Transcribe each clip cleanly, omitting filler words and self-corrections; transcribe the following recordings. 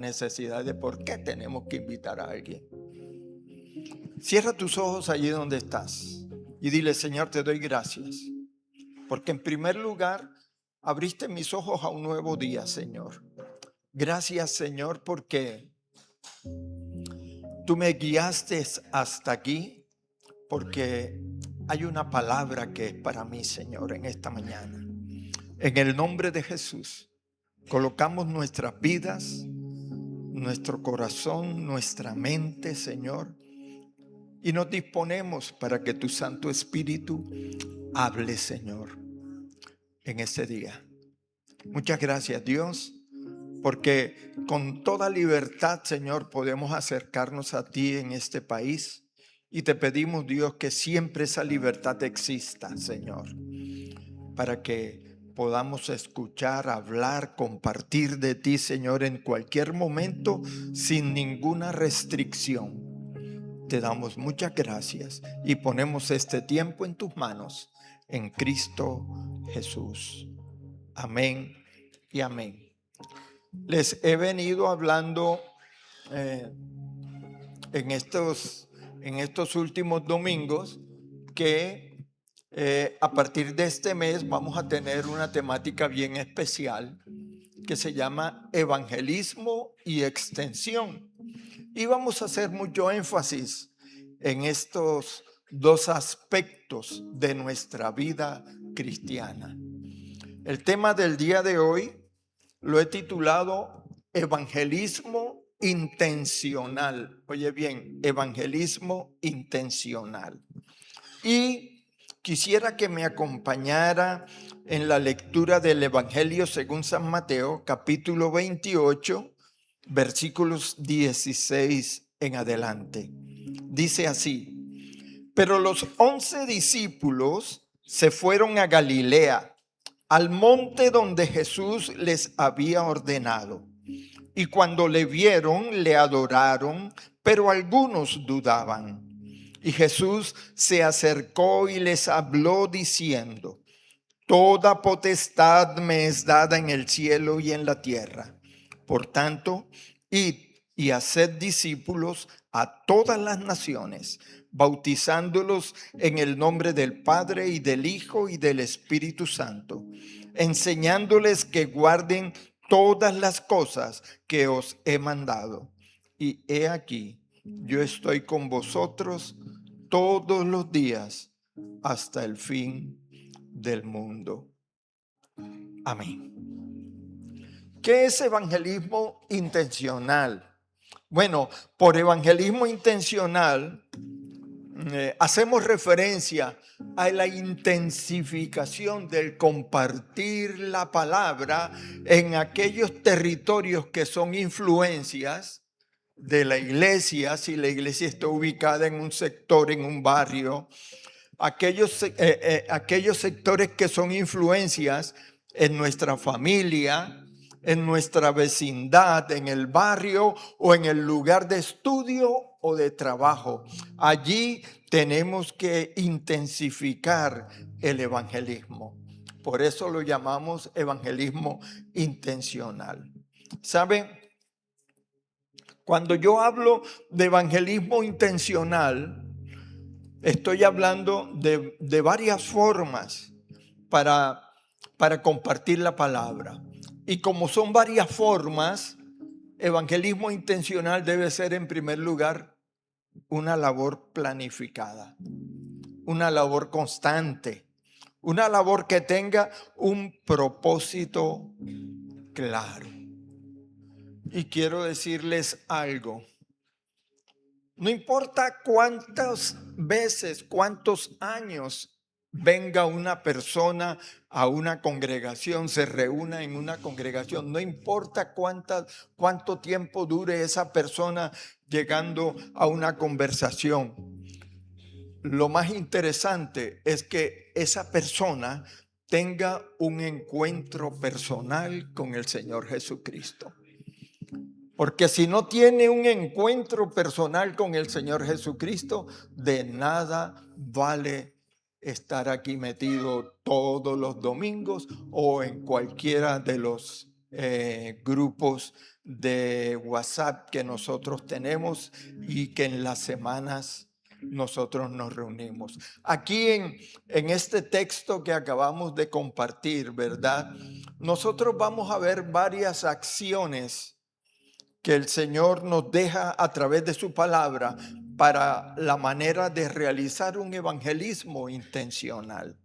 necesidad de por qué tenemos que invitar a alguien. Cierra tus ojos allí donde estás y dile: Señor, te doy gracias, porque en primer lugar abriste mis ojos a un nuevo día, Señor. Gracias, Señor, porque tú me guiaste hasta aquí, porque hay una palabra que es para mí, Señor, en esta mañana. En el nombre de Jesús, colocamos nuestras vidas, nuestro corazón, nuestra mente, Señor, y nos disponemos para que tu Santo Espíritu hable, Señor, en este día. Muchas gracias, Dios, porque con toda libertad, Señor, podemos acercarnos a ti en este país, y te pedimos, Dios, que siempre esa libertad exista, Señor, para que podamos escuchar, hablar, compartir de ti, Señor, en cualquier momento, sin ninguna restricción. Te damos muchas gracias y ponemos este tiempo en tus manos, en Cristo Jesús. Amén y amén. Les he venido hablando en estos últimos domingos que a partir de este mes vamos a tener una temática bien especial que se llama evangelismo y extensión. Y vamos a hacer mucho énfasis en estos dos aspectos de nuestra vida cristiana. El tema del día de hoy lo he titulado Evangelismo intencional. Oye bien, evangelismo intencional. Y quisiera que me acompañara en la lectura del Evangelio según San Mateo, capítulo 28, versículos 16 en adelante. Dice así: pero los 11 discípulos se fueron a Galilea, al monte donde Jesús les había ordenado. Y cuando le vieron, le adoraron, pero algunos dudaban. Y Jesús se acercó y les habló diciendo: toda potestad me es dada en el cielo y en la tierra. Por tanto, id y haced discípulos a todas las naciones, bautizándolos en el nombre del Padre y del Hijo y del Espíritu Santo, enseñándoles que guarden todas las cosas que os he mandado. Y he aquí, yo estoy con vosotros todos los días hasta el fin del mundo. Amén. ¿Qué es evangelismo intencional? Bueno, por evangelismo intencional hacemos referencia a la intensificación del compartir la palabra en aquellos territorios que son influencias de la iglesia. Si la iglesia está ubicada en un sector, en un barrio, aquellos sectores que son influencias en nuestra familia, en nuestra vecindad, en el barrio o en el lugar de estudio o de trabajo. Allí tenemos que intensificar el evangelismo. Por eso lo llamamos evangelismo intencional. ¿Sabe? Cuando yo hablo de evangelismo intencional, estoy hablando de varias formas para compartir la palabra. Y como son varias formas, evangelismo intencional debe ser en primer lugar una labor planificada, una labor constante, una labor que tenga un propósito claro. Y quiero decirles algo. No importa cuántas veces, cuántos años venga una persona a una congregación, se reúna en una congregación, no importa cuánto tiempo dure esa persona llegando a una conversación. Lo más interesante es que esa persona tenga un encuentro personal con el Señor Jesucristo. Porque si no tiene un encuentro personal con el Señor Jesucristo, de nada vale estar aquí metido todos los domingos o en cualquiera de los grupos de WhatsApp que nosotros tenemos y que en las semanas nosotros nos reunimos. Aquí en este texto que acabamos de compartir, ¿verdad? Nosotros vamos a ver varias acciones que el Señor nos deja a través de su palabra para la manera de realizar un evangelismo intencional.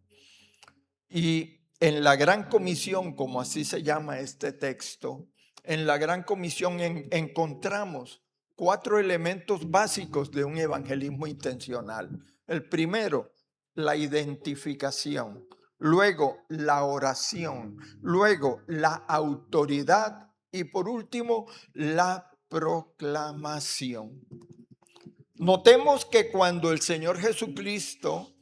Y en la Gran Comisión, como así se llama este texto, en la Gran Comisión encontramos 4 elementos básicos de un evangelismo intencional. El primero, la identificación. Luego, la oración. Luego, la autoridad. Y por último, la proclamación. Notemos que cuando el Señor Jesucristo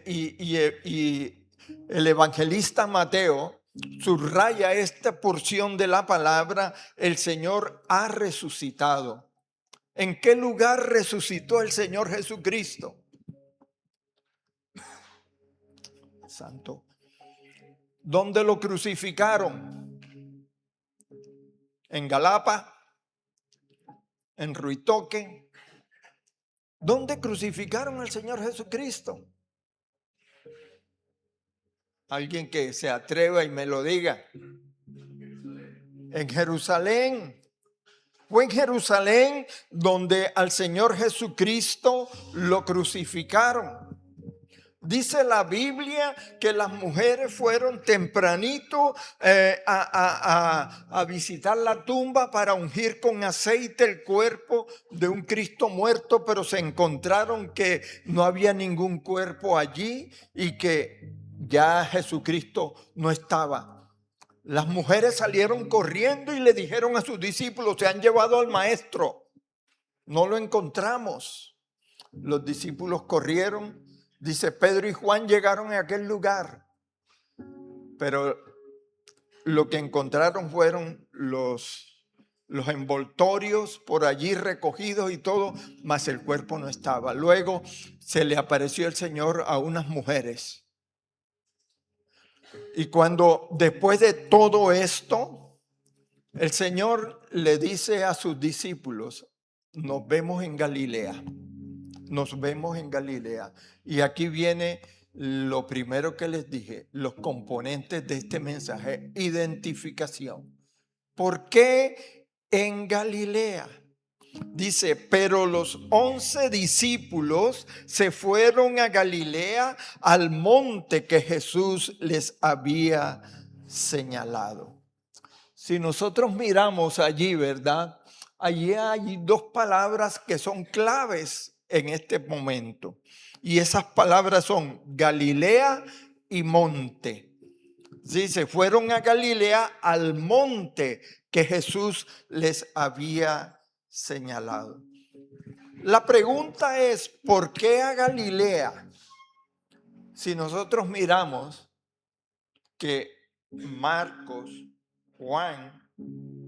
y el evangelista Mateo subraya esta porción de la palabra, el Señor ha resucitado. ¿En qué lugar resucitó el Señor Jesucristo? Santo. ¿Dónde lo crucificaron? ¿En Galapa? ¿En Ruitoque? ¿Dónde crucificaron al Señor Jesucristo? Alguien que se atreva y me lo diga. En Jerusalén. Fue en Jerusalén donde al Señor Jesucristo lo crucificaron. Dice la Biblia que las mujeres fueron tempranito a visitar la tumba para ungir con aceite el cuerpo de un Cristo muerto, pero se encontraron que no había ningún cuerpo allí y que ya Jesucristo no estaba. Las mujeres salieron corriendo y le dijeron a sus discípulos: se han llevado al maestro, no lo encontramos. Los discípulos corrieron. Dice, Pedro y Juan llegaron a aquel lugar, pero lo que encontraron fueron los envoltorios por allí recogidos y todo, mas el cuerpo no estaba. Luego se le apareció el Señor a unas mujeres. Y cuando después de todo esto, el Señor le dice a sus discípulos: nos vemos en Galilea. Nos vemos en Galilea. Y aquí viene lo primero que les dije, los componentes de este mensaje: identificación. ¿Por qué en Galilea? Dice, pero los 11 discípulos se fueron a Galilea, al monte que Jesús les había señalado. Si nosotros miramos allí, ¿verdad? Allí hay 2 palabras que son claves en este momento. Y esas palabras son Galilea y monte. Sí, se fueron a Galilea, al monte que Jesús les había señalado. La pregunta es, ¿por qué a Galilea? Si nosotros miramos que Marcos, Juan,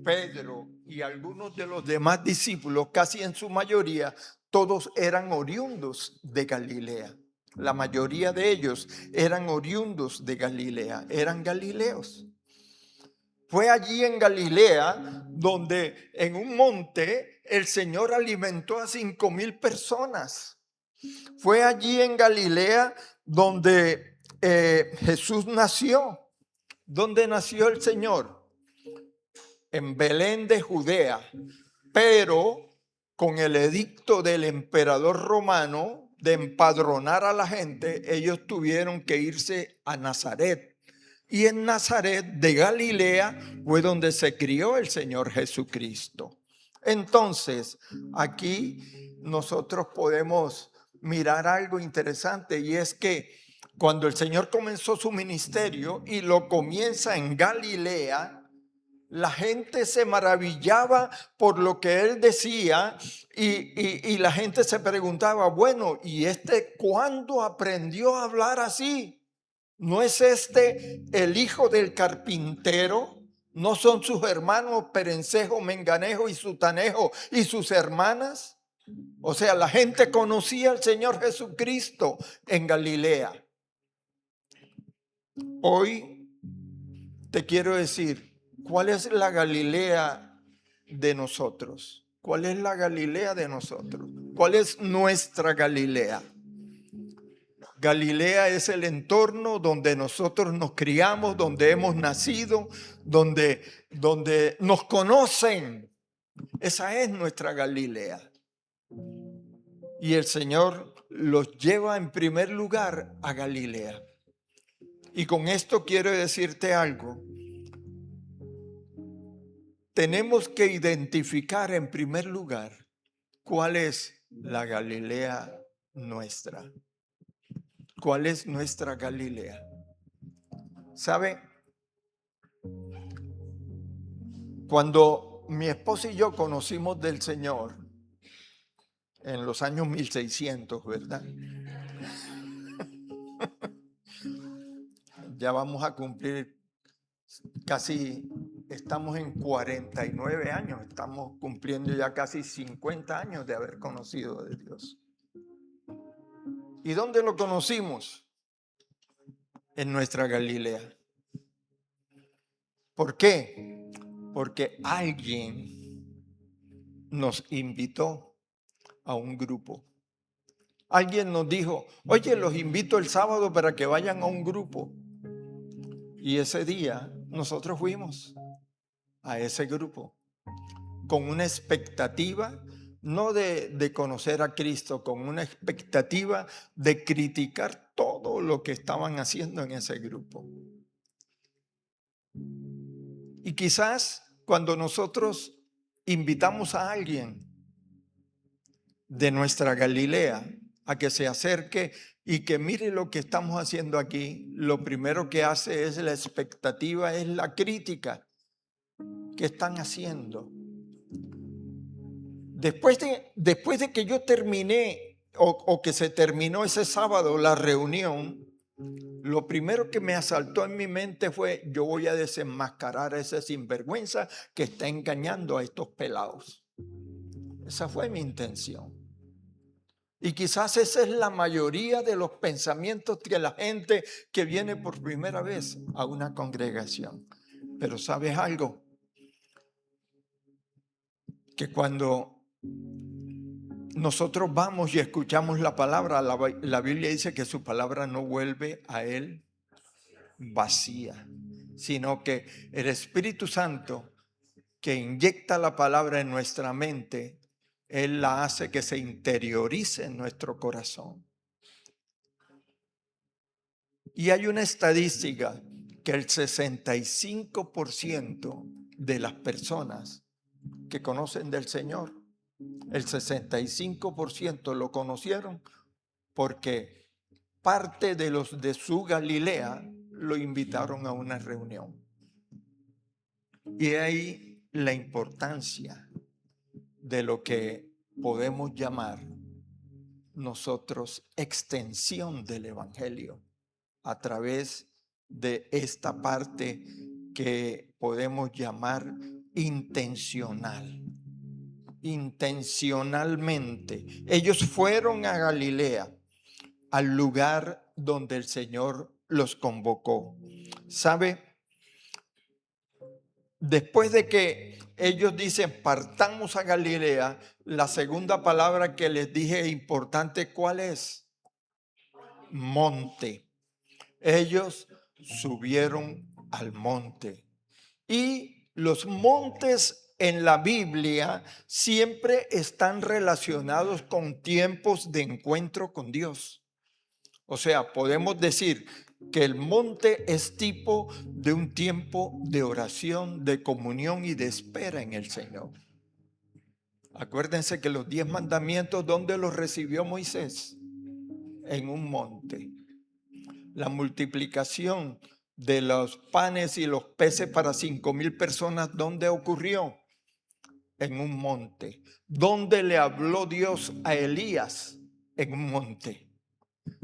Pedro y algunos de los demás discípulos, casi en su mayoría, todos eran oriundos de Galilea. La mayoría de ellos eran oriundos de Galilea, eran galileos. Fue allí en Galilea donde en un monte el Señor alimentó a 5,000 personas. Fue allí en Galilea donde Jesús nació. ¿Dónde nació el Señor? En Belén de Judea, pero con el edicto del emperador romano de empadronar a la gente, ellos tuvieron que irse a Nazaret. Y en Nazaret de Galilea fue donde se crió el Señor Jesucristo. Entonces, aquí nosotros podemos mirar algo interesante, y es que cuando el Señor comenzó su ministerio y lo comienza en Galilea, la gente se maravillaba por lo que él decía y la gente se preguntaba, bueno, ¿y este cuándo aprendió a hablar así? ¿No es este el hijo del carpintero? ¿No son sus hermanos Perencejo, Menganejo y Sutanejo y sus hermanas? O sea, la gente conocía al Señor Jesucristo en Galilea. Hoy te quiero decir, ¿Cuál es la Galilea de nosotros? ¿Cuál es la Galilea de nosotros? ¿Cuál es nuestra Galilea? Galilea es el entorno donde nosotros nos criamos, donde hemos nacido, donde nos conocen. Esa es nuestra Galilea. Y el Señor los lleva en primer lugar a Galilea. Y con esto quiero decirte algo. Tenemos que identificar en primer lugar cuál es la Galilea nuestra. ¿Cuál es nuestra Galilea? ¿Sabe? Cuando mi esposa y yo conocimos del Señor en los años 1600, ¿verdad? Ya vamos a cumplir casi, estamos en 49 años, estamos cumpliendo ya casi 50 años de haber conocido de Dios. ¿Y dónde lo conocimos? En nuestra Galilea. ¿Por qué? Porque alguien nos invitó a un grupo. Alguien nos dijo, oye, los invito el sábado para que vayan a un grupo. Y ese día nosotros fuimos a ese grupo con una expectativa, no de conocer a Cristo, con una expectativa de criticar todo lo que estaban haciendo en ese grupo. Y quizás cuando nosotros invitamos a alguien de nuestra Galilea a que se acerque y que mire lo que estamos haciendo aquí, lo primero que hace es la expectativa, es la crítica. ¿Qué están haciendo? Después de que yo terminé o que se terminó ese sábado la reunión, lo primero que me asaltó en mi mente fue, yo voy a desenmascarar a ese sinvergüenza que está engañando a estos pelados. Esa fue mi intención. Y quizás esa es la mayoría de los pensamientos de la gente que viene por primera vez a una congregación. Pero ¿sabes algo? Que cuando nosotros vamos y escuchamos la palabra, la Biblia dice que su palabra no vuelve a él vacía, sino que el Espíritu Santo que inyecta la palabra en nuestra mente, Él la hace que se interiorice en nuestro corazón. Y hay una estadística que el 65% de las personas que conocen del Señor, el 65% lo conocieron porque parte de los de su Galilea lo invitaron a una reunión. Y ahí la importancia de lo que podemos llamar nosotros extensión del Evangelio a través de esta parte que podemos llamar intencional. Intencionalmente. Ellos fueron a Galilea, al lugar donde el Señor los convocó. ¿Sabe? Después de que ellos dicen, partamos a Galilea, la segunda palabra que les dije importante, ¿cuál es? Monte. Ellos subieron al monte. Y los montes en la Biblia siempre están relacionados con tiempos de encuentro con Dios. O sea, podemos decir que el monte es tipo de un tiempo de oración, de comunión y de espera en el Señor. Acuérdense que los 10 mandamientos, ¿dónde los recibió Moisés? En un monte. La multiplicación de los panes y los peces para 5,000 personas, ¿dónde ocurrió? En un monte. ¿Dónde le habló Dios a Elías? En un monte.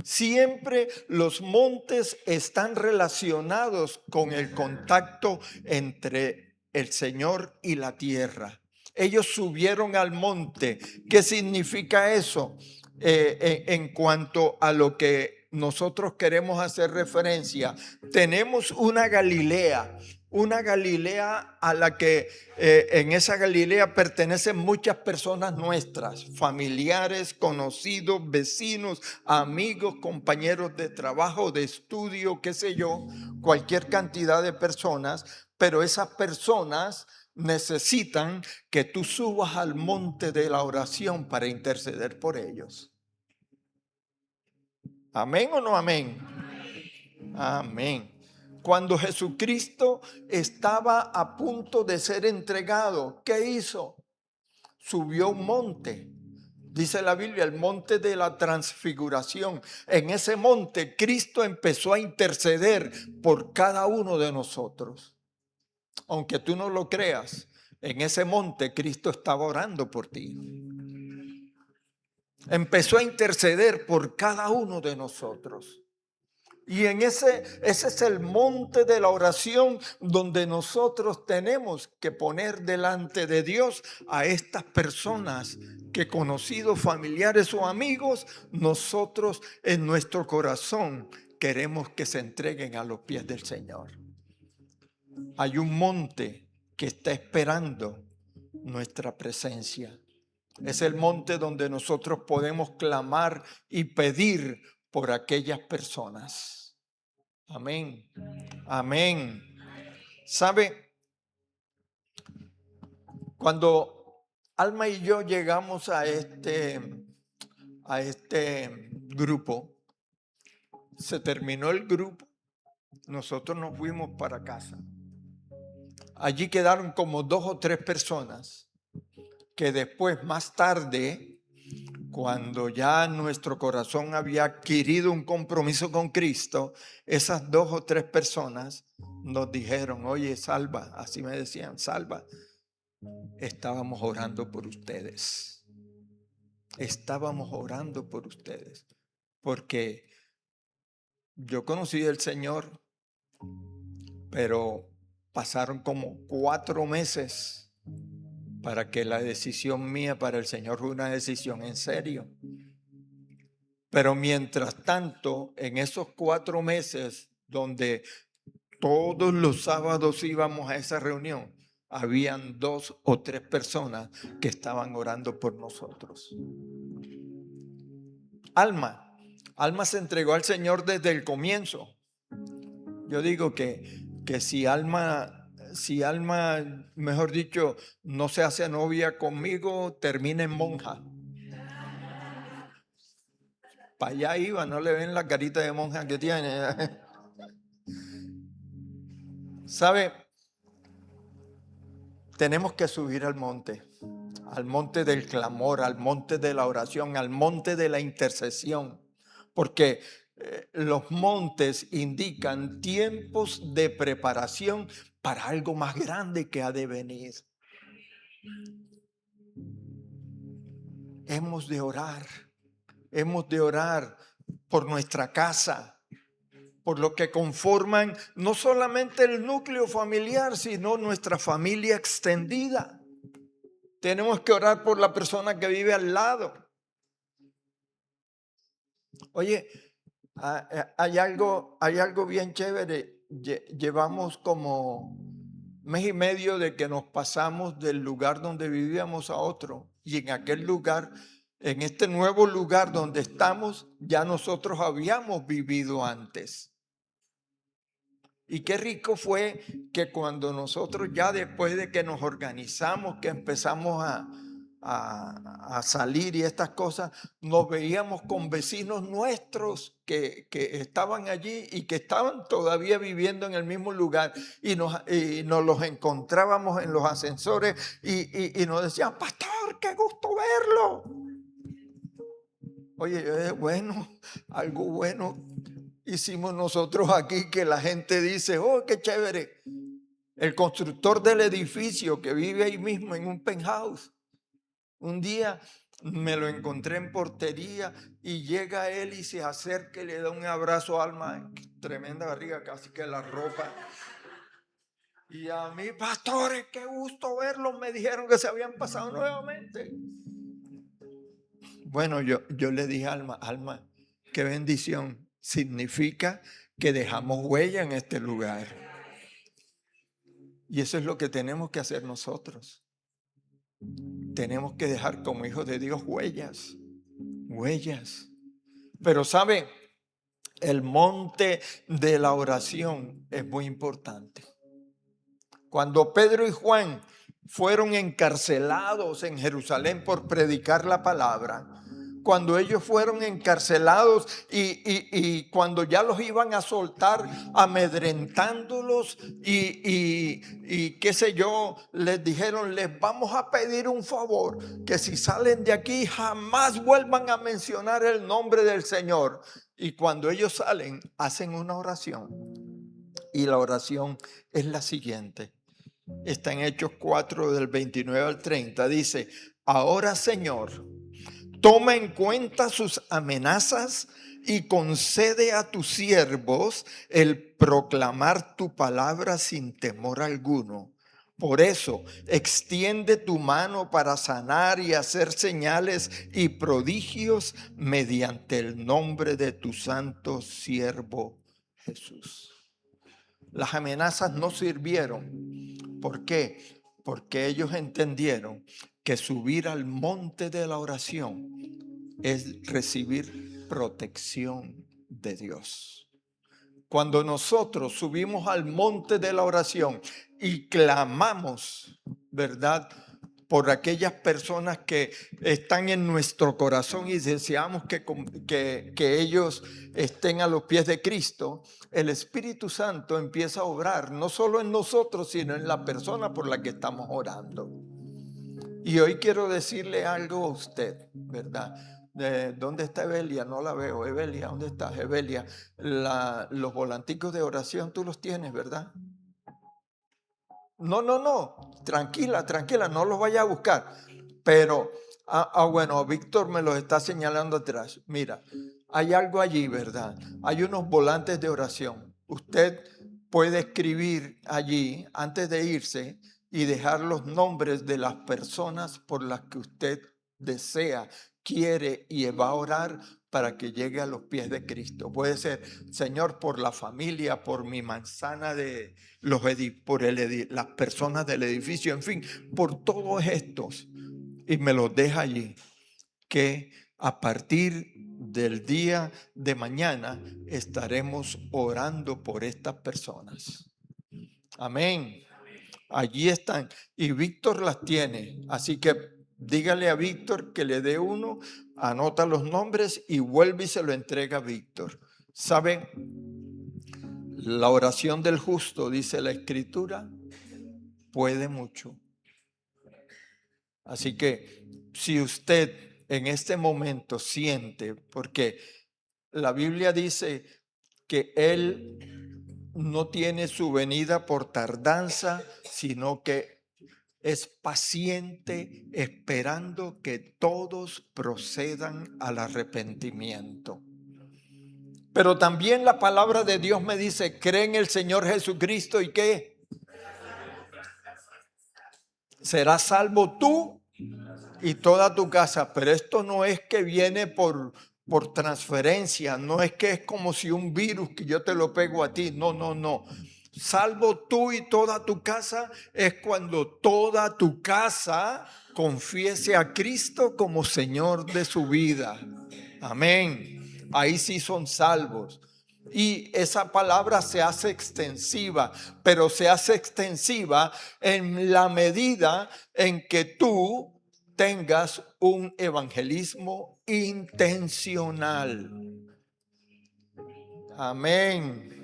Siempre los montes están relacionados con el contacto entre el Señor y la tierra. Ellos subieron al monte. ¿Qué significa eso? En cuanto a lo que nosotros queremos hacer referencia, tenemos una Galilea una Galilea a la que en esa Galilea pertenecen muchas personas nuestras, familiares, conocidos, vecinos, amigos, compañeros de trabajo, de estudio, qué sé yo, cualquier cantidad de personas, pero esas personas necesitan que tú subas al monte de la oración para interceder por ellos. ¿Amén o no amén? Amén. Cuando Jesucristo estaba a punto de ser entregado, ¿qué hizo? Subió a un monte. Dice la Biblia, el monte de la transfiguración. En ese monte Cristo empezó a interceder por cada uno de nosotros. Aunque tú no lo creas, en ese monte Cristo estaba orando por ti. Empezó a interceder por cada uno de nosotros. Y en ese es el monte de la oración donde nosotros tenemos que poner delante de Dios a estas personas que, conocidos, familiares o amigos, nosotros en nuestro corazón queremos que se entreguen a los pies del Señor. Hay un monte que está esperando nuestra presencia. Es el monte donde nosotros podemos clamar y pedir por aquellas personas. Amén. Amén. ¿Sabe? Cuando Alma y yo llegamos a este grupo, se terminó el grupo, nosotros nos fuimos para casa. Allí quedaron como 2 o 3 personas que después, más tarde, cuando ya nuestro corazón había adquirido un compromiso con Cristo, esas 2 o 3 personas nos dijeron: oye, Salva, así me decían, Salva, estábamos orando por ustedes. Estábamos orando por ustedes. Porque yo conocí al Señor, pero pasaron como 4 meses para que la decisión mía para el Señor fue una decisión en serio. Pero mientras tanto, en esos 4 meses donde todos los sábados íbamos a esa reunión, habían 2 o 3 personas que estaban orando por nosotros. Alma se entregó al Señor desde el comienzo. Yo digo que si Alma, mejor dicho, no se hace novia conmigo, termina en monja. Para allá iba, no le ven la carita de monja que tiene. ¿Sabe? Tenemos que subir al monte del clamor, al monte de la oración, al monte de la intercesión, porque los montes indican tiempos de preparación para algo más grande que ha de venir. Hemos de orar por nuestra casa, por lo que conforman no solamente el núcleo familiar, sino nuestra familia extendida. Tenemos que orar por la persona que vive al lado. Oye, hay algo bien chévere. Llevamos como 1 mes y medio de que nos pasamos del lugar donde vivíamos a otro. Y en aquel lugar, en este nuevo lugar donde estamos, ya nosotros habíamos vivido antes. Y qué rico fue que cuando nosotros ya después de que nos organizamos, que empezamos a salir y estas cosas, nos veíamos con vecinos nuestros que estaban allí y que estaban todavía viviendo en el mismo lugar, y nos los encontrábamos en los ascensores y nos decían: pastor, qué gusto verlo. Oye, bueno, algo bueno hicimos nosotros aquí, que la gente dice: oh, qué chévere. El constructor del edificio que vive ahí mismo en un penthouse, un día me lo encontré en portería y llega él y se acerca y le da un abrazo a Alma, tremenda barriga, casi que la ropa. Y a mí: pastores, qué gusto verlos, me dijeron que se habían pasado nuevamente. Bueno, yo le dije a Alma, qué bendición. Significa que dejamos huella en este lugar. Y eso es lo que tenemos que hacer nosotros. Tenemos que dejar como hijos de Dios huellas. Pero ¿sabe? El monte de la oración es muy importante. Cuando Pedro y Juan fueron encarcelados en Jerusalén por predicar la palabra, cuando ellos fueron encarcelados y cuando ya los iban a soltar, amedrentándolos y qué sé yo, les dijeron, les vamos a pedir un favor, que si salen de aquí jamás vuelvan a mencionar el nombre del Señor. Y cuando ellos salen, hacen una oración. Y la oración es la siguiente. Está en Hechos 4 del 29 al 30. Dice, ahora Señor, toma en cuenta sus amenazas y concede a tus siervos el proclamar tu palabra sin temor alguno. Por eso, extiende tu mano para sanar y hacer señales y prodigios mediante el nombre de tu santo siervo Jesús. Las amenazas no sirvieron. ¿Por qué? Porque ellos entendieron que subir al monte de la oración es recibir protección de Dios. Cuando nosotros subimos al monte de la oración y clamamos, ¿verdad?, por aquellas personas que están en nuestro corazón y deseamos que ellos estén a los pies de Cristo, el Espíritu Santo empieza a obrar no solo en nosotros, sino en la persona por la que estamos orando. Y hoy quiero decirle algo a usted, ¿verdad? ¿Dónde está Evelia? No la veo. Evelia, ¿dónde estás? Evelia, los volanticos de oración tú los tienes, ¿verdad? No. Tranquila, no los vaya a buscar. Pero, bueno, Víctor me los está señalando atrás. Mira, hay algo allí, ¿verdad? Hay unos volantes de oración. Usted puede escribir allí antes de irse y dejar los nombres de las personas por las que usted desea, quiere y va a orar para que llegue a los pies de Cristo. Puede ser, Señor, por la familia, por mi manzana de por las personas del edificio, en fin, por todos estos. Y me los deja allí, que a partir del día de mañana estaremos orando por estas personas. Amén. Allí están. Y Víctor las tiene. Así que dígale a Víctor que le dé uno, anota los nombres y vuelve y se lo entrega a Víctor. ¿Saben? La oración del justo, dice la Escritura, puede mucho. Así que si usted en este momento siente, porque la Biblia dice que Él no tiene su venida por tardanza, sino que es paciente esperando que todos procedan al arrepentimiento. Pero también la palabra de Dios me dice, cree en el Señor Jesucristo y ¿qué? Serás salvo tú y toda tu casa. Pero esto no es que viene por transferencia, no es que es como si un virus que yo te lo pego a ti, no. Salvo tú y toda tu casa es cuando toda tu casa confiese a Cristo como Señor de su vida. Amén. Ahí sí son salvos. Y esa palabra se hace extensiva, pero se hace extensiva en la medida en que tú tengas un evangelismo intencional. Amén.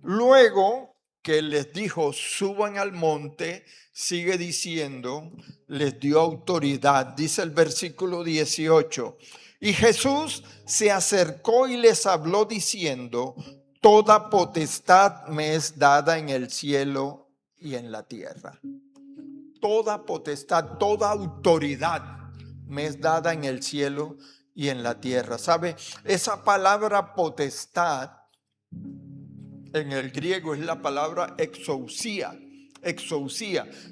Luego que les dijo, suban al monte, sigue diciendo, les dio autoridad. Dice el versículo 18. Y Jesús se acercó y les habló diciendo, toda potestad me es dada en el cielo y en la tierra. Toda potestad, toda autoridad me es dada en el cielo y en la tierra. ¿Sabe? Esa palabra potestad en el griego es la palabra exousia.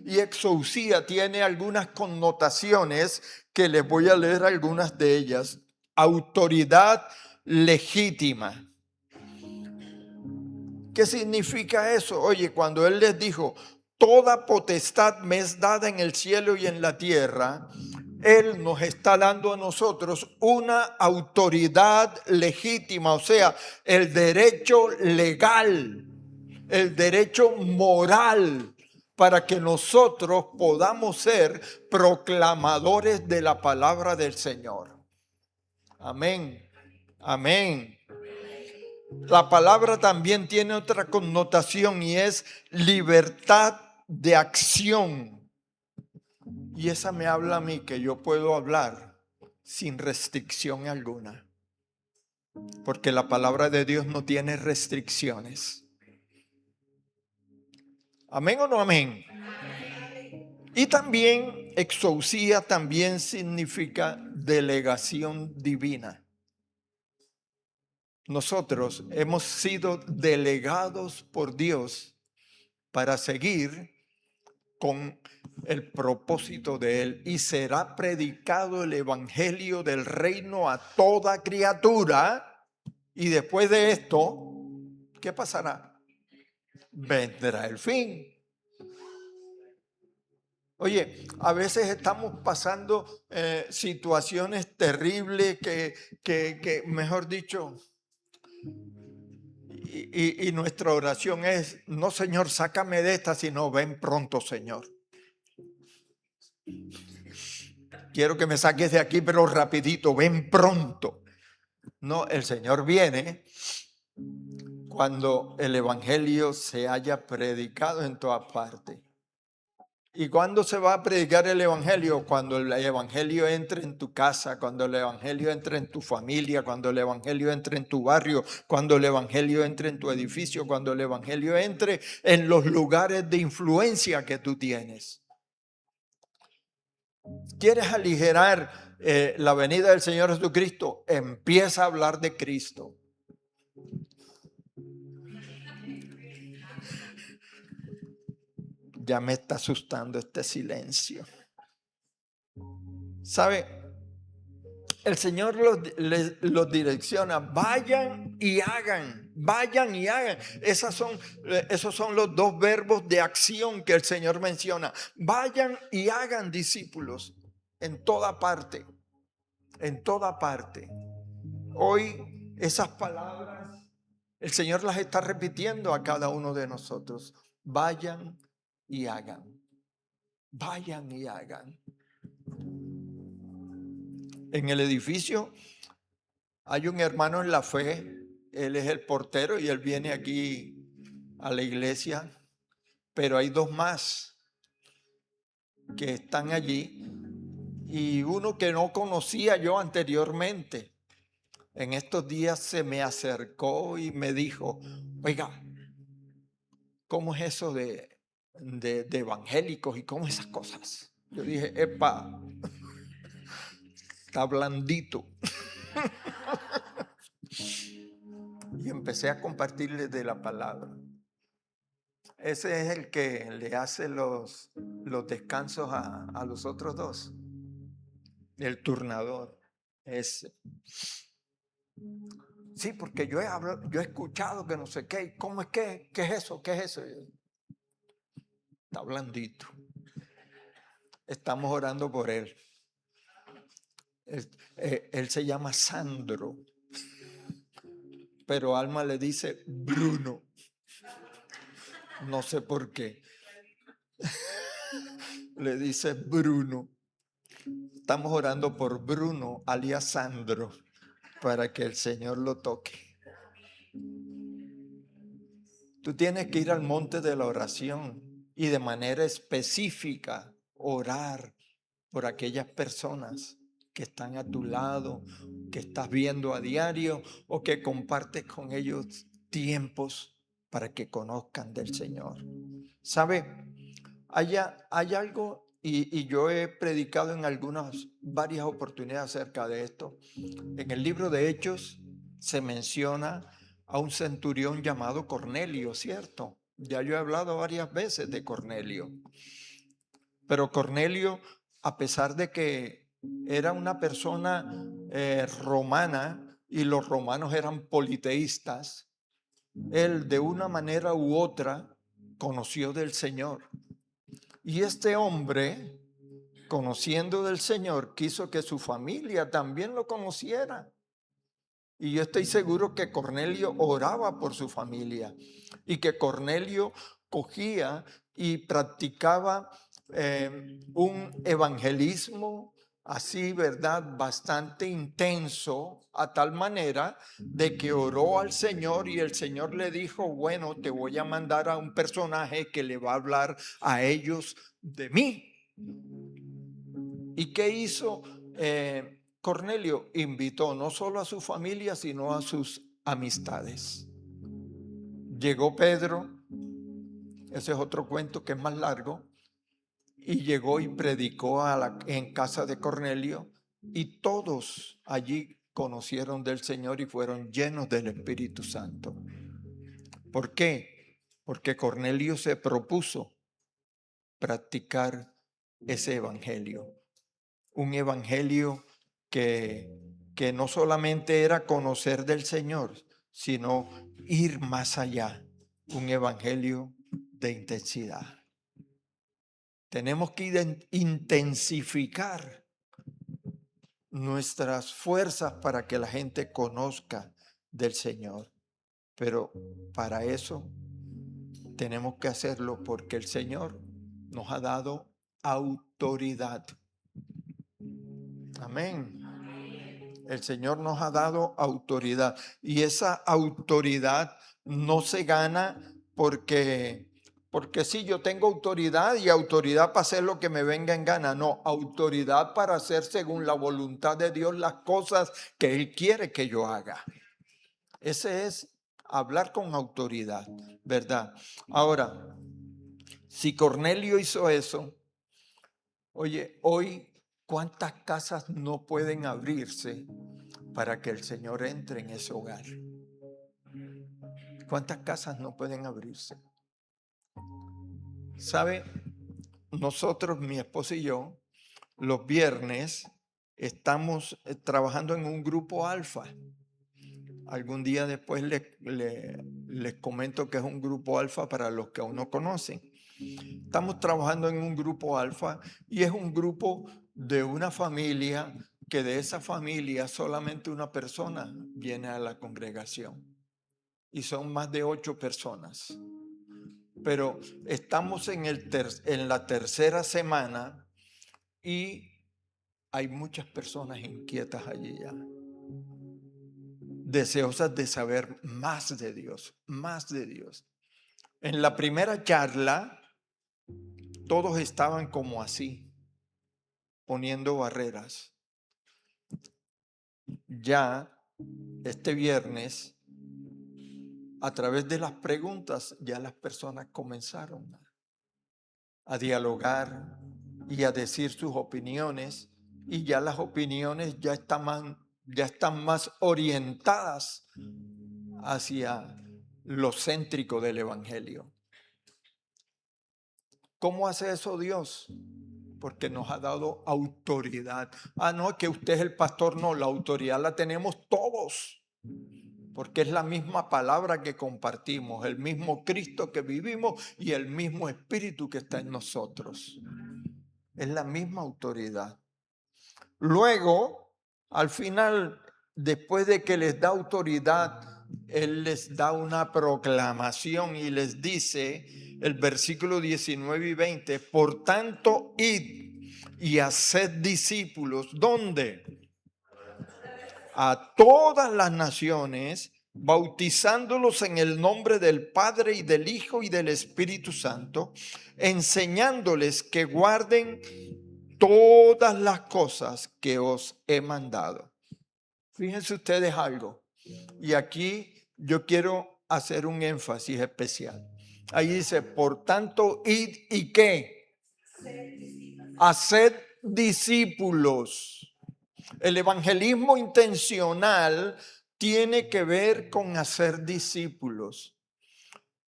Y exousia tiene algunas connotaciones que les voy a leer algunas de ellas. Autoridad legítima. ¿Qué significa eso? Oye, cuando él les dijo, toda potestad me es dada en el cielo y en la tierra, Él nos está dando a nosotros una autoridad legítima, o sea, el derecho legal, el derecho moral, para que nosotros podamos ser proclamadores de la palabra del Señor. Amén. Amén. La palabra también tiene otra connotación y es libertad de acción. Y esa me habla a mí que yo puedo hablar sin restricción alguna. Porque la palabra de Dios no tiene restricciones. ¿Amén o no amén? Y también exousia también significa delegación divina. Nosotros hemos sido delegados por Dios para seguir con el propósito de Él, y será predicado el evangelio del reino a toda criatura, y después de esto, ¿qué pasará? Vendrá el fin. Oye, a veces estamos pasando situaciones terribles que mejor dicho, y nuestra oración es, no Señor, sácame de esta, sino ven pronto, Señor. Quiero que me saques de aquí, pero rapidito, ven pronto. No, el Señor viene cuando el evangelio se haya predicado en todas partes. ¿Y cuándo se va a predicar el evangelio? Cuando el evangelio entre en tu casa, cuando el evangelio entre en tu familia, cuando el evangelio entre en tu barrio, cuando el evangelio entre en tu edificio, cuando el evangelio entre en los lugares de influencia que tú tienes. ¿Quieres aligerar la venida del Señor Jesucristo? Empieza a hablar de Cristo. Ya me está asustando este silencio. ¿Sabe? El Señor los direcciona. Vayan y hagan. Vayan y hagan. Esos son los dos verbos de acción que el Señor menciona. Vayan y hagan discípulos en toda parte. En toda parte. Hoy esas palabras el Señor las está repitiendo a cada uno de nosotros. Vayan y hagan. Vayan y hagan. En el edificio hay un hermano en la fe. Él es el portero y él viene aquí a la iglesia. Pero hay dos más que están allí. Y uno que no conocía yo anteriormente. En estos días se me acercó y me dijo, oiga, ¿cómo es eso de evangélicos y cómo esas cosas? Yo dije, epa, está blandito. Y empecé a compartirles de la palabra. Ese es el que le hace los descansos a los otros dos. El turnador. Ese. Sí, porque yo he escuchado que no sé qué. ¿Cómo es que? ¿Qué es eso? ¿Qué es eso? Está blandito. Estamos orando por él. Él se llama Sandro. Pero Alma le dice Bruno. No sé por qué. Le dice Bruno. Estamos orando por Bruno, alias Sandro, para que el Señor lo toque. Tú tienes que ir al monte de la oración y de manera específica orar por aquellas personas que están a tu lado, que estás viendo a diario o que compartes con ellos tiempos para que conozcan del Señor. ¿Sabe? Hay algo, y yo he predicado en varias oportunidades acerca de esto. En el libro de Hechos se menciona a un centurión llamado Cornelio, ¿cierto? Ya yo he hablado varias veces de Cornelio. Pero Cornelio, a pesar de que era una persona romana y los romanos eran politeístas, él de una manera u otra conoció del Señor. Y este hombre, conociendo del Señor, quiso que su familia también lo conociera. Y yo estoy seguro que Cornelio oraba por su familia y que Cornelio cogía y practicaba un evangelismo así, ¿verdad? Bastante intenso, a tal manera de que oró al Señor y el Señor le dijo, bueno, te voy a mandar a un personaje que le va a hablar a ellos de mí. ¿Y qué hizo Cornelio? Invitó no solo a su familia, sino a sus amistades. Llegó Pedro, ese es otro cuento que es más largo, y llegó y predicó en casa de Cornelio, y todos allí conocieron del Señor y fueron llenos del Espíritu Santo. ¿Por qué? Porque Cornelio se propuso practicar ese evangelio. Un evangelio que no solamente era conocer del Señor, sino ir más allá. Un evangelio de intensidad. Tenemos que intensificar nuestras fuerzas para que la gente conozca del Señor. Pero para eso tenemos que hacerlo porque el Señor nos ha dado autoridad. Amén. El Señor nos ha dado autoridad y esa autoridad no se gana porque sí, yo tengo autoridad y autoridad para hacer lo que me venga en gana. No, autoridad para hacer según la voluntad de Dios las cosas que Él quiere que yo haga. Ese es hablar con autoridad, ¿verdad? Ahora, si Cornelio hizo eso, oye, hoy, ¿cuántas casas no pueden abrirse para que el Señor entre en ese hogar? ¿Cuántas casas no pueden abrirse? ¿Sabe? Nosotros, mi esposa y yo, los viernes estamos trabajando en un grupo alfa. Algún día después les comento que es un grupo alfa para los que aún no conocen. Estamos trabajando en un grupo alfa y es un grupo de una familia que de esa familia solamente una persona viene a la congregación. Y son más de 8 personas. Pero estamos en la tercera semana y hay muchas personas inquietas allí ya, deseosas de saber más de Dios, más de Dios. En la primera charla, todos estaban como así, poniendo barreras. Ya este viernes, a través de las preguntas, ya las personas comenzaron a dialogar y a decir sus opiniones, y ya las opiniones ya están más orientadas hacia lo céntrico del Evangelio. ¿Cómo hace eso Dios? Porque nos ha dado autoridad. No, que usted es el pastor, no, la autoridad la tenemos todos. Porque es la misma palabra que compartimos, el mismo Cristo que vivimos y el mismo Espíritu que está en nosotros. Es la misma autoridad. Luego, al final, después de que les da autoridad, Él les da una proclamación y les dice, el versículo 19 y 20, por tanto, id y haced discípulos. ¿Dónde? A todas las naciones, bautizándolos en el nombre del Padre y del Hijo y del Espíritu Santo, enseñándoles que guarden todas las cosas que os he mandado. Fíjense ustedes algo, y aquí yo quiero hacer un énfasis especial. Ahí dice, por tanto, id y ¿qué? Haced discípulos. El evangelismo intencional tiene que ver con hacer discípulos.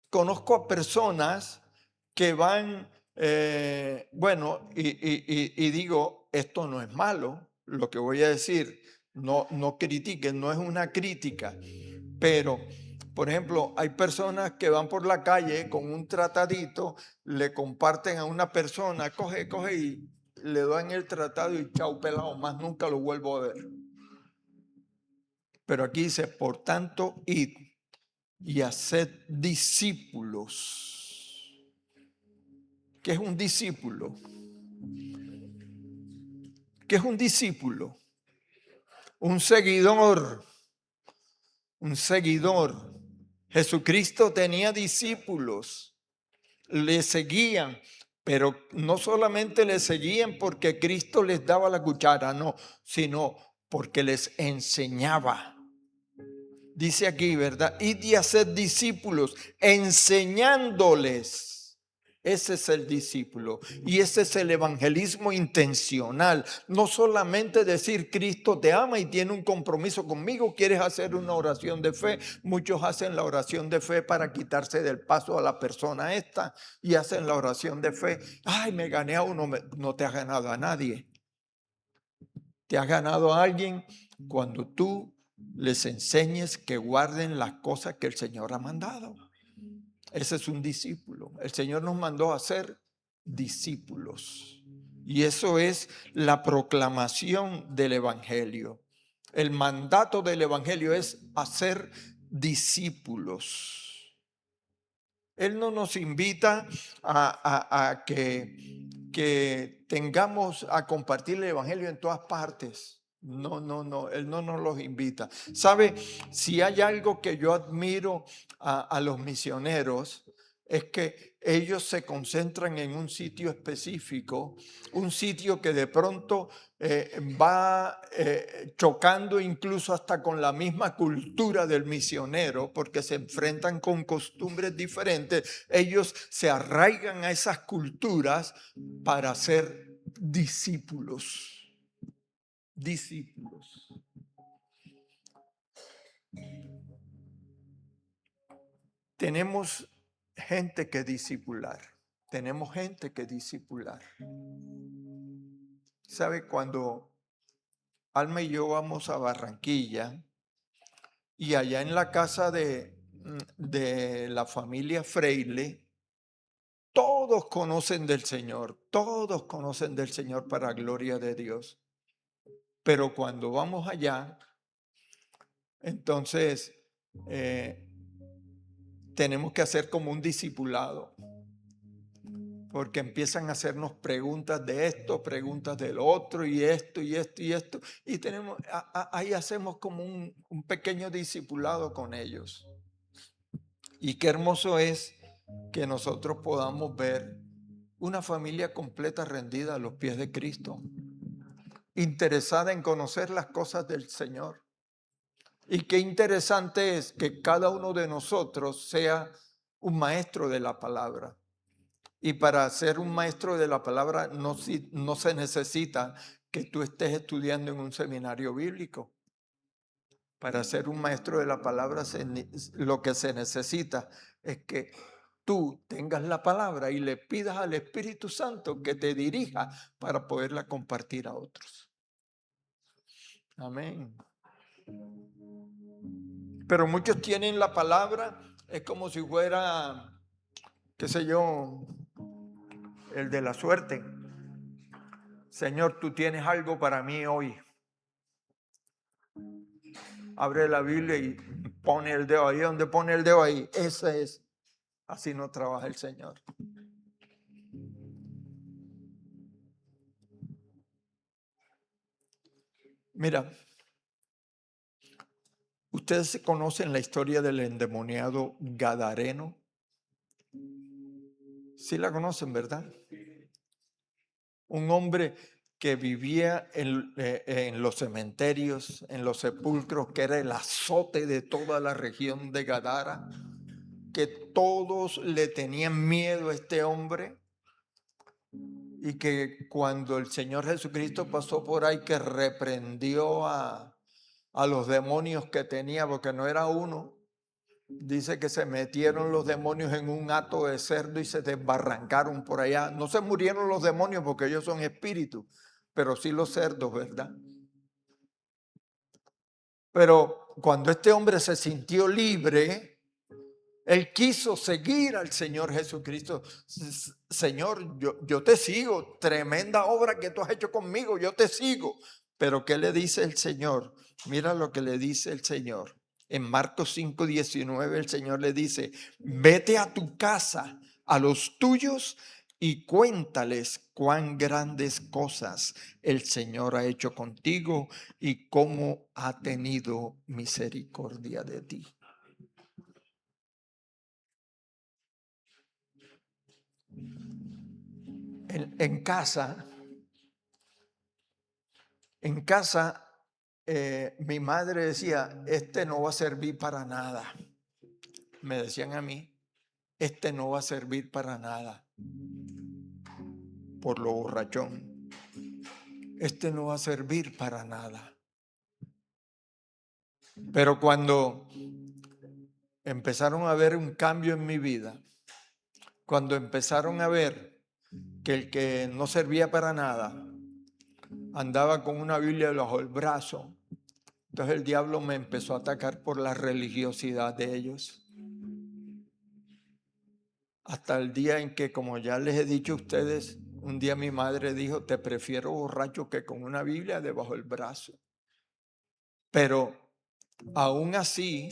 Conozco a personas que van, y digo, esto no es malo, lo que voy a decir, no critiquen, no es una crítica, pero Por ejemplo, hay personas que van por la calle con un tratadito, le comparten a una persona, coge y le dan el tratado y chau pelado, más nunca lo vuelvo a ver. Pero aquí dice, por tanto, id y haced discípulos. ¿Qué es un discípulo? ¿Qué es un discípulo? Un seguidor. Un seguidor. Jesucristo tenía discípulos, le seguían, pero no solamente le seguían porque Cristo les daba la cuchara, no, sino porque les enseñaba. Dice aquí, ¿verdad? Id y haced discípulos, enseñándoles. Ese es el discípulo y ese es el evangelismo intencional. No solamente decir Cristo te ama y tiene un compromiso conmigo, quieres hacer una oración de fe. Muchos hacen la oración de fe para quitarse del paso a la persona esta y hacen la oración de fe. Ay, me gané a uno, no te has ganado a nadie. Te has ganado a alguien cuando tú les enseñes que guarden las cosas que el Señor ha mandado. Ese es un discípulo. El Señor nos mandó a ser discípulos. Y eso es la proclamación del Evangelio. El mandato del Evangelio es hacer discípulos. Él no nos invita a que tengamos a compartir el Evangelio en todas partes. No, Él no nos los invita. ¿Sabe? Si hay algo que yo admiro a los misioneros, es que ellos se concentran en un sitio específico, un sitio que de pronto va chocando incluso hasta con la misma cultura del misionero, porque se enfrentan con costumbres diferentes. Ellos se arraigan a esas culturas para ser discípulos. Discípulos. Tenemos gente que discipular. Tenemos gente que discipular. ¿Sabe? Cuando Alma y yo vamos a Barranquilla y allá en la casa de la familia Freile, todos conocen del Señor, todos conocen del Señor para gloria de Dios. Pero cuando vamos allá, entonces tenemos que hacer como un discipulado, porque empiezan a hacernos preguntas de esto, preguntas del otro, y esto, y esto, y esto, y ahí hacemos como un pequeño discipulado con ellos. Y qué hermoso es que nosotros podamos ver una familia completa rendida a los pies de Cristo, interesada en conocer las cosas del Señor. Y qué interesante es que cada uno de nosotros sea un maestro de la palabra. Y para ser un maestro de la palabra no se necesita que tú estés estudiando en un seminario bíblico. Para ser un maestro de la palabra lo que se necesita es que tú tengas la palabra y le pidas al Espíritu Santo que te dirija para poderla compartir a otros. Amén. Pero muchos tienen la palabra, es como si fuera, qué sé yo, el de la suerte. Señor, tú tienes algo para mí hoy. Abre la Biblia y pone el dedo ahí. Donde pone el dedo ahí, ese es. Así no trabaja el Señor. Mira, ustedes conocen la historia del endemoniado Gadareno. Sí la conocen, ¿verdad? Un hombre que vivía en los cementerios, en los sepulcros, que era el azote de toda la región de Gadara, que todos le tenían miedo a este hombre, y que cuando el Señor Jesucristo pasó por ahí, que reprendió a los demonios que tenía, porque no era uno. Dice que se metieron los demonios en un hato de cerdo y se desbarrancaron por allá. No se murieron los demonios porque ellos son espíritus, pero sí los cerdos, ¿verdad? Pero cuando este hombre se sintió libre, Él quiso seguir al Señor Jesucristo. Señor, yo te sigo. Tremenda obra que tú has hecho conmigo. Yo te sigo. Pero ¿qué le dice el Señor? Mira lo que le dice el Señor. En Marcos 5:19 el Señor le dice: vete a tu casa, a los tuyos, y cuéntales cuán grandes cosas el Señor ha hecho contigo y cómo ha tenido misericordia de ti. En casa, mi madre decía: este no va a servir para nada. Me decían a mí: este no va a servir para nada, por lo borrachón. Este no va a servir para nada. Pero cuando empezaron a ver un cambio en mi vida, cuando empezaron a ver que el que no servía para nada andaba con una Biblia bajo el brazo, entonces el diablo me empezó a atacar por la religiosidad de ellos. Hasta el día en que, como ya les he dicho a ustedes, un día mi madre dijo: te prefiero borracho que con una Biblia debajo del brazo. Pero aún así,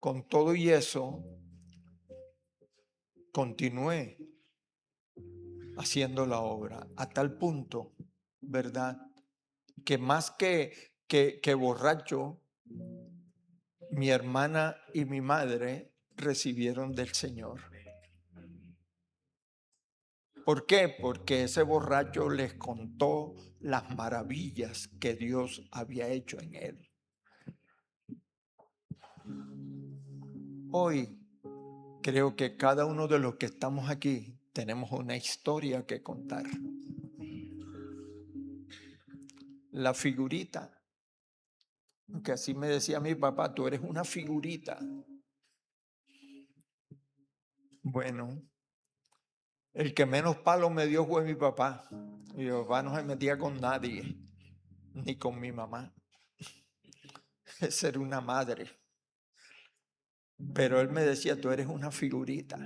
con todo y eso, continué haciendo la obra a tal punto, ¿verdad?, que más que borracho, mi hermana y mi madre recibieron del Señor. ¿Por qué? Porque ese borracho les contó las maravillas que Dios había hecho en él. Hoy creo que cada uno de los que estamos aquí tenemos una historia que contar. La figurita, que así me decía mi papá: tú eres una figurita. Bueno, el que menos palo me dio fue mi papá. Mi papá no se metía con nadie, ni con mi mamá. Esa era una madre. Pero él me decía: tú eres una figurita.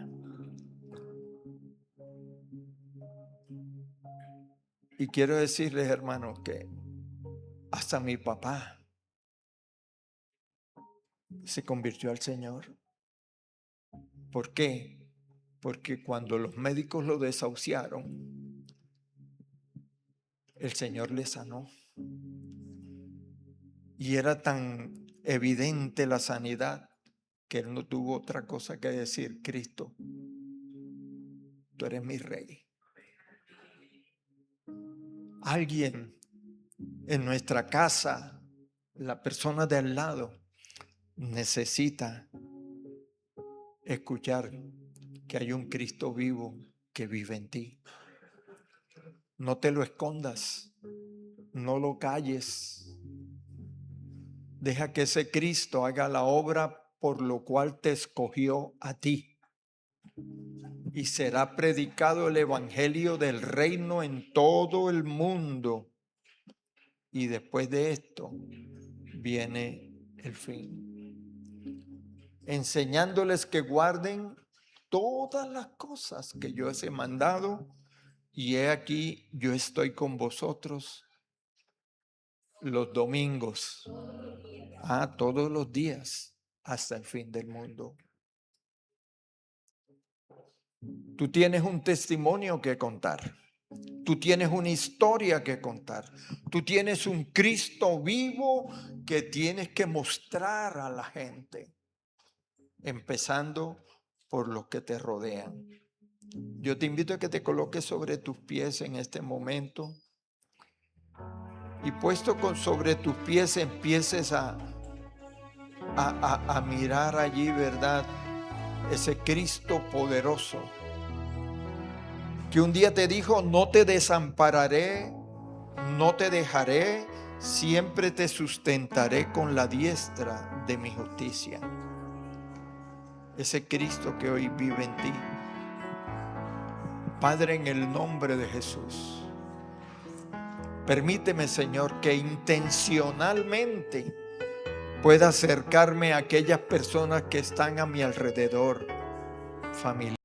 Y quiero decirles, hermanos, que hasta mi papá se convirtió al Señor. ¿Por qué? Porque cuando los médicos lo desahuciaron, el Señor le sanó. Y era tan evidente la sanidad que él no tuvo otra cosa que decir: Cristo, tú eres mi rey. Alguien en nuestra casa, la persona de al lado, necesita escuchar que hay un Cristo vivo que vive en ti. No te lo escondas, no lo calles. Deja que ese Cristo haga la obra por lo cual te escogió a ti. Y será predicado el evangelio del reino en todo el mundo. Y después de esto viene el fin. Enseñándoles que guarden todas las cosas que yo os he mandado. Y he aquí, yo estoy con vosotros los domingos. Todos los días hasta el fin del mundo. Tú tienes un testimonio que contar. Tú tienes una historia que contar. Tú tienes un Cristo vivo que tienes que mostrar a la gente, empezando por los que te rodean. Yo te invito a que te coloques sobre tus pies en este momento y puesto sobre tus pies empieces a mirar allí, ¿verdad?, ese Cristo poderoso que un día te dijo: no te desampararé, no te dejaré, siempre te sustentaré con la diestra de mi justicia. Ese Cristo que hoy vive en ti. Padre, en el nombre de Jesús, permíteme, Señor, que intencionalmente pueda acercarme a aquellas personas que están a mi alrededor, familia.